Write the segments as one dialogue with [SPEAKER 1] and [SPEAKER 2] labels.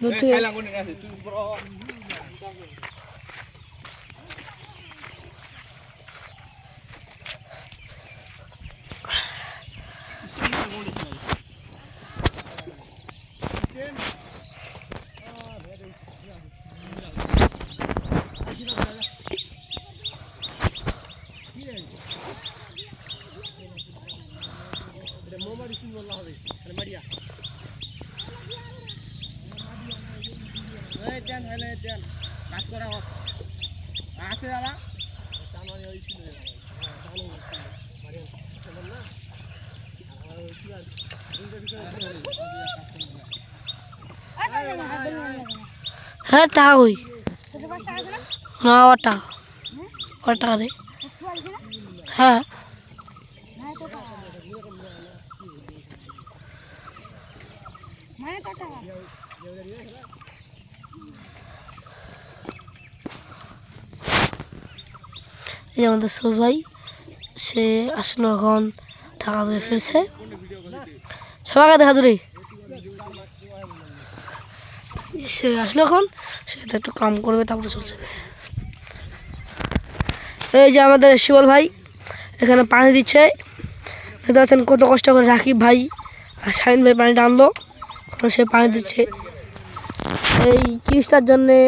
[SPEAKER 1] দূর থেকে হ্যাঁ টাকা কই না টাকা রে হ্যাঁ এই আমাদের সুজ ভাই সে আসলো এখন টাকা ধরে ফিরছে সবাইকে দেখা জুড়ে সে আসলো এখন সে তো একটু কাম করবে তারপরে চলছে এই যে আমাদের শিবল ভাই এখানে পানি দিচ্ছে দেখতে পাচ্ছেন কত কষ্ট করে রাকিব ভাই আর শাহিন ভাই পানিটা আনলো এখন সে পানি দিচ্ছে এই ক্রিজটার জন্যে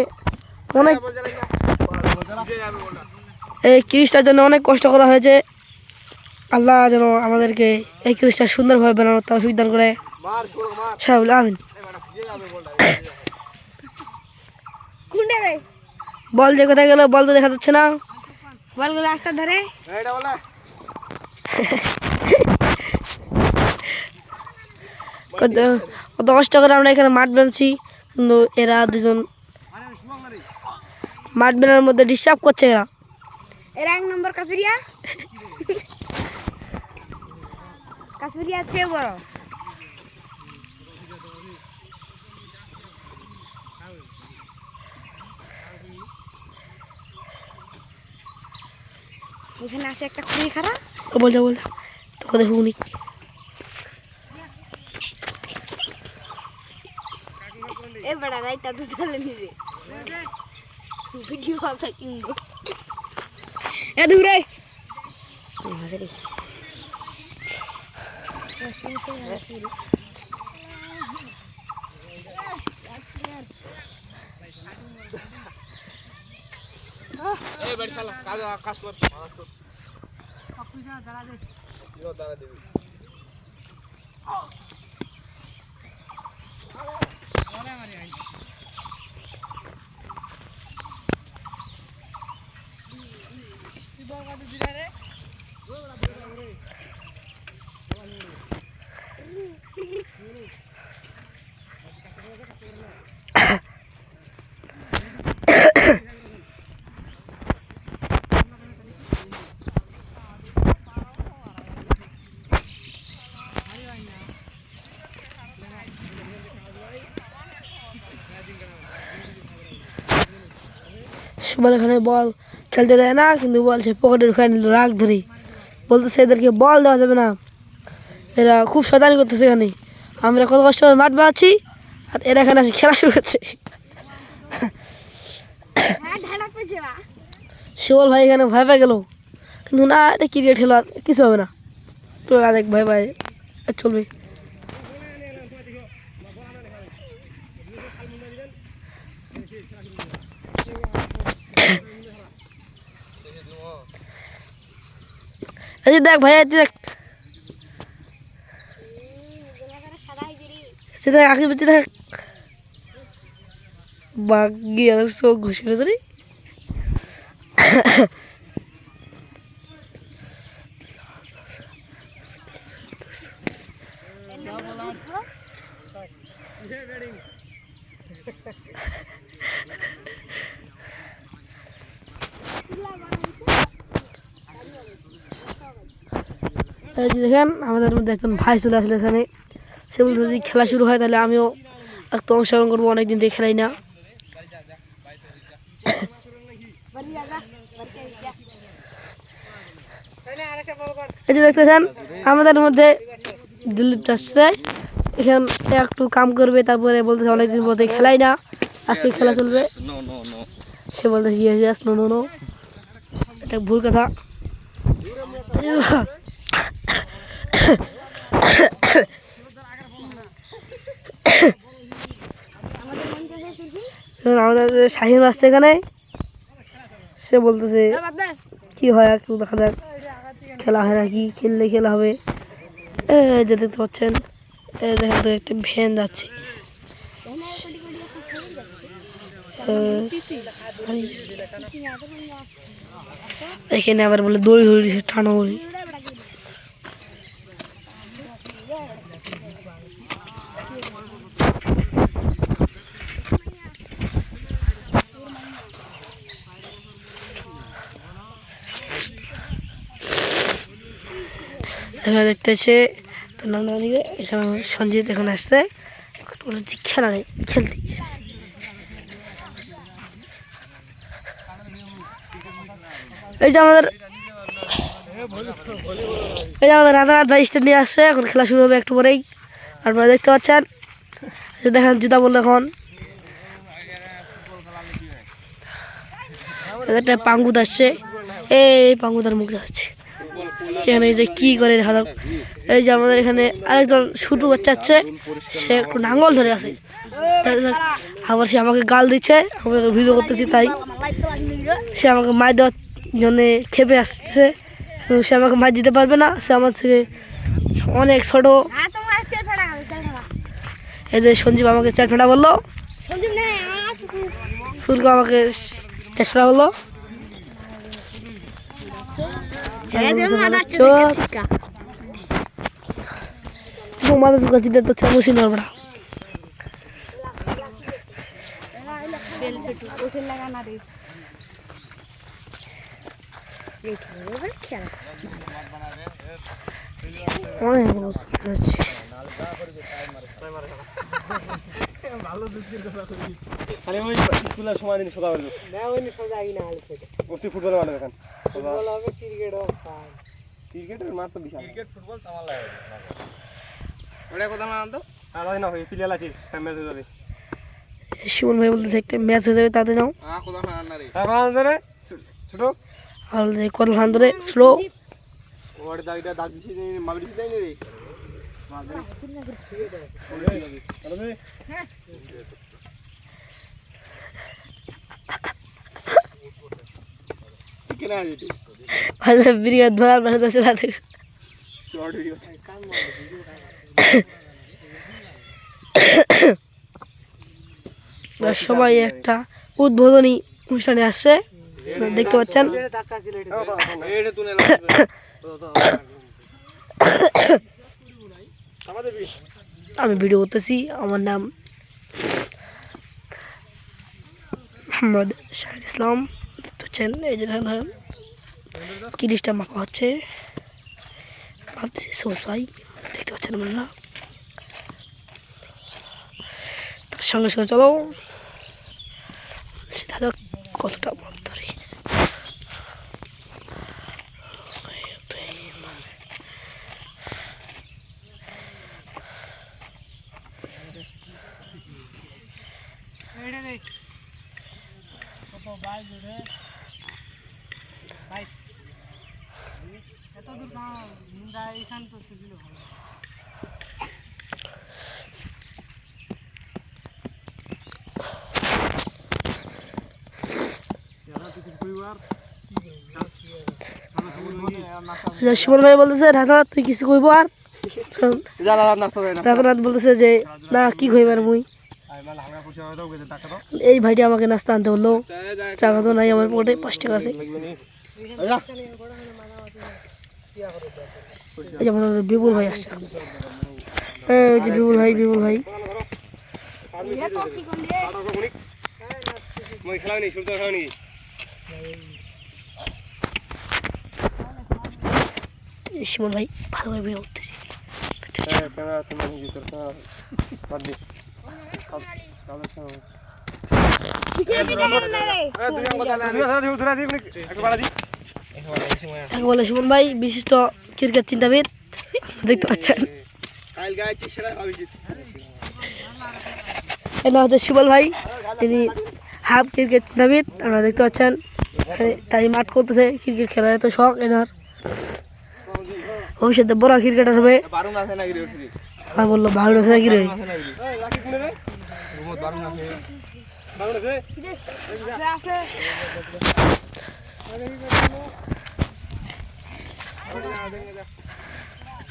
[SPEAKER 1] অনেক অনেক কষ্ট করা হয়েছে আল্লাহ যেন আমাদেরকে এই ক্রিজটা সুন্দরভাবে বানানোর তৌফিক দান করে সবাই বলে আমিন বল যে কোথায় গেল বল তো দেখা যাচ্ছে না বলগুলো রাস্তা ধরে কত কষ্ট করে আমরা এখানে মাঠ বানাচ্ছি কিন্তু এরা দুজন মাঠ বানানোর মধ্যে ডিস্টার্ব করছে এরা এক নম্বর কাছুরিয়া চেয়ে বড় এখানে আছে একটা খুবই খারাপ বল তোকে দেখুনি এ বড় রাইটা তো চলে নিবে ভিডিও আছে কিংগো এ দূরে হাসরি এই বড় শালা কাজ কর আপনি যা দাঁড়া দে দাঁড়া দেবি ওরে মারি আই কি বল কাটু দিলা রে গোড়া রে সুবল এখানে বল খেলতে দেয় না কিন্তু বল সে পকেটে ঢুকায় নিল রাগ ধরে বলতেছে এদেরকে বল দেওয়া যাবে না এরা খুব শয়তানি করতেছে এখানে আমরা কত কষ্ট করে মাঠ বানাচ্ছি আর এরা এখানে এসে খেলা শুরু করছে সুবল ভাই এখানে ভয় পেয়ে গেল কিন্তু না এটা ক্রিকেট খেলা কিছু হবে না তো আরেক ভয় চলবে এই যে দেখ ভাই দেখ সেটা আগে বেঁচে দেখ বাঘ গিয়ে চোখ ঘুষিয়ে ধরে দেখেন আমাদের মধ্যে একজন ভাই চলে আসলে এখানে সে বলতে যদি খেলা শুরু হয় তাহলে আমিও একটু অংশগ্রহণ করবো অনেকদিন দিয়ে খেলাই না এই যে দেখতেছেন আমাদের মধ্যে দিলীপ চাচ্ছে এখান একটু কাম করবে, তারপরে বলতেছে অনেকদিন পরে খেলাই না, আজকে খেলা চলবে। সে বলতেছে ইয়েস নো নো নো, এটা ভুল কথা। আমাদের শাহিন আসছে এখানে, সে বলতেছে কি হয় একটু দেখা যাক, খেলা হয় নাকি, খেললে খেলা হবে। যে দেখতে পাচ্ছেন দেখেন তো একটা ভ্যান যাচ্ছে, এখানে আবার বলে দড়ি ধরে টানো দড়ি। এখানে দেখতেছে তো নাম দিকে, এখানে সঞ্জিত এখন আসছে, খেলা নেই খেলতে। এই যে আমাদের রানাঘাট স্টেট নিয়ে আসছে, এখন খেলা শুরু হবে একটু পরেই। আপনারা দেখতে পাচ্ছেন দেখেন জুতা বললো এখন একটা পাঙ্গুদ আসছে, এই পাঙ্গুদার মুখ যাচ্ছে সেখানে যে কি করে দেখা যাক। এই যে আমাদের এখানে আরেকজন ছোটো বাচ্চা আছে, সে একটু নাঙ্গল ধরে আছে, আবার সে আমাকে গাল দিচ্ছে, আমাকে ভিডিও করতেছি তাই সে আমাকে মার দেওয়ার জন্যে খেপে আসছে। সে আমাকে মার দিতে পারবে না, সে আমার থেকে অনেক ছোটো। এই যে সঞ্জীব আমাকে চার ফেটা বললো, সুরকা আমাকে চার ফেটা বললো।
[SPEAKER 2] স্কুলের সময় দিন সোজা ফুটবল মাঠে দেখেন ক্রিকেটের মাঠ তো বিশাল, ক্রিকেট ফুটবল আমার লাগে ওটা কথা না তো আলাদা না হয় প্লেয়ার আছে ম্যাচ হয়ে যাবে।
[SPEAKER 1] শিবন ভাই বলতেছে একটা ম্যাচ হয়ে যাবে তাতে নাও
[SPEAKER 2] কথা না রে তারপরে ছোট
[SPEAKER 1] আর যে কত খান ধরে স্লো
[SPEAKER 2] ওর দাগটা দাগ দিছি মাগড়ি দেই না রে কেন আছে
[SPEAKER 1] ভালো বিরিয়ানি ধরার পাশে আছে রাতে
[SPEAKER 2] শর্ট ভিডিও
[SPEAKER 1] সবাই একটা উদ্বোধনী অনুষ্ঠানে আসছে দেখতে পাচ্ছেন। আমি ভিডিও করতেছি, আমার নাম মোহাম্মদ শাহিদ ইসলাম। দেখতে পাচ্ছেন এই যে ধরেন কিরিশটা মাখা হচ্ছে, ভাবতেছি সবুজ ভাই দেখতে পাচ্ছেন আপনারা। তার সঙ্গে সঙ্গে চলো দাদা কতটা মাছ ধরি। সুমন ভাই বলতেছে রাধা তুই কিছু কইব, আর রাধানাথ বলতেছে যে না কি কইবার মুই। এই ভাইটি আমাকে নাস্তা আনতে বললো, টাকা তো নাই আমার পকেটে 5 টাকা আছে। এই যে আমাদের বিপুল ভাই আসছে, এই যে বিপুল ভাই শিমন ভাই ভালোভাবে ভিডিও করতেছি। বলে সুমন ভাই বিশিষ্ট ক্রিকেট চিন্তাবিদ দেখতে পাচ্ছেন। এটা হচ্ছে সুবল ভাই, তিনি হাফ ক্রিকেট নাবিদ, আপনারা দেখতে পাচ্ছেন। তাই মাঠ করতেছে, ক্রিকেট খেলার এত শখ এনার, ভবিষ্যতে বড় ক্রিকেটার হবে। আর বললো ভালো আছে নাকি রে,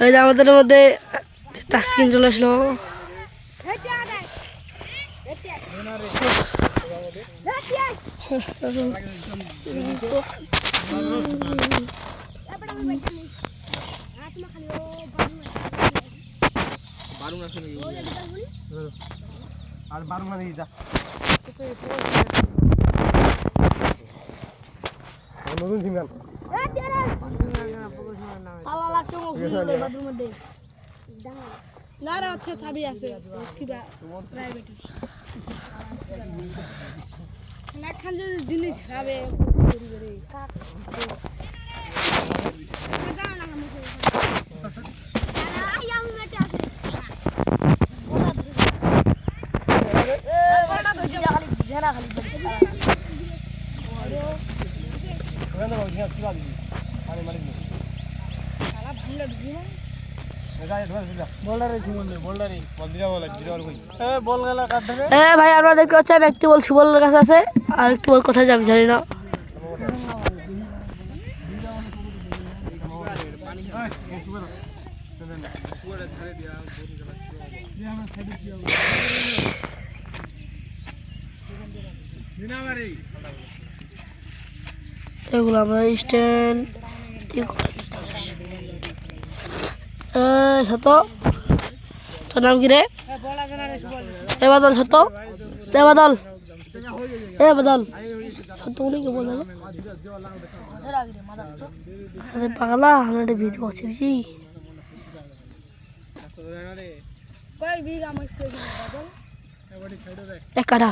[SPEAKER 1] এই যে আমাদের মধ্যে তাসকিন চলে আসলো।
[SPEAKER 2] আর বারো না দেখি যা নতুন সিঙ্গাল
[SPEAKER 1] না রে হচ্ছে চাবি আছে কিবা প্রাইভেট না খান যদি জিনিস খাবে ভাই আপনারা দেখতে পাচ্ছেন একটি বল সুবলের কাছে আছে, আর একটি বল কোথায় যাবে জানি না। এগুলো আমরা স্ট্যান্ড সত তোর নাম কি রে? এ বাদল সত, এ বাদল, এ বাদল সত উনি কি বলে? আরে পাগলা আমরা একটা ভিডিও করছি বুঝি। এক কাটা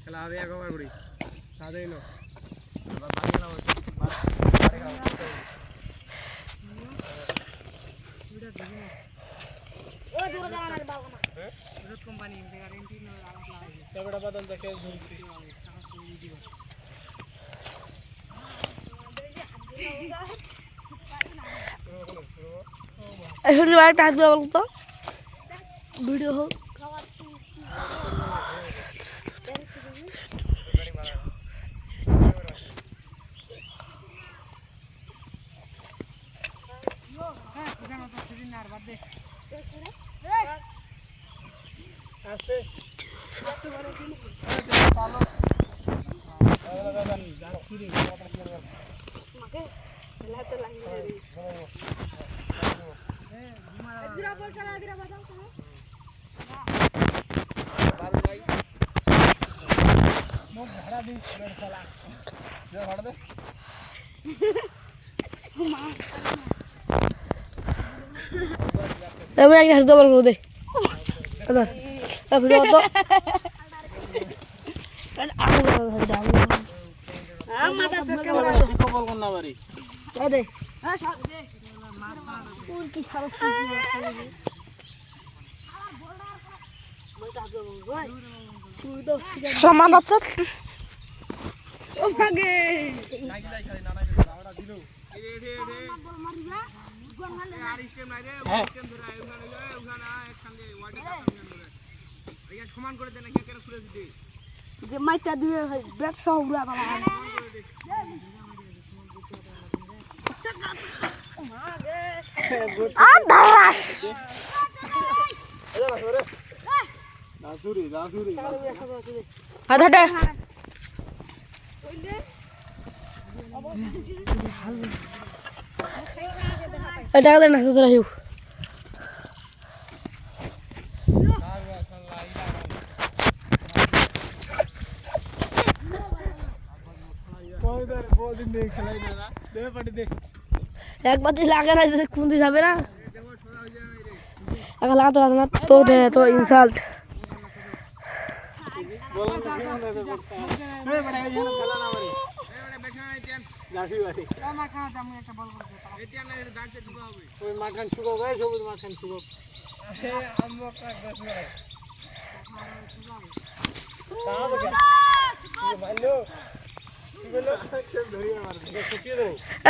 [SPEAKER 2] খেলা হবে একবার করি তাদের না কোম্পানি
[SPEAKER 1] এখন একটা হাত দেওয়া বলতো ভিডিও হোক। আমি একটা হাত দেওয়া বলবো দে যে মাইটা দিবে ভাই ব্যাট সহ উড়া বাবা আর দাস হাত হাঁটে টাকা দেন না রাখিও একবার যদি লাগে না কুন্দি যাবে না এখন লাগাতে পারবে না তো ইনসাল্ট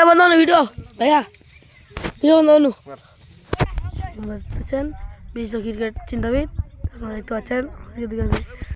[SPEAKER 1] বন্ধ ভিডিও ভাইয়া ভিডিও বন্ধ বুঝছেন বিশ্ব ক্রিকেট চিন্তাবিদ আপনারা দেখতে পাচ্ছেন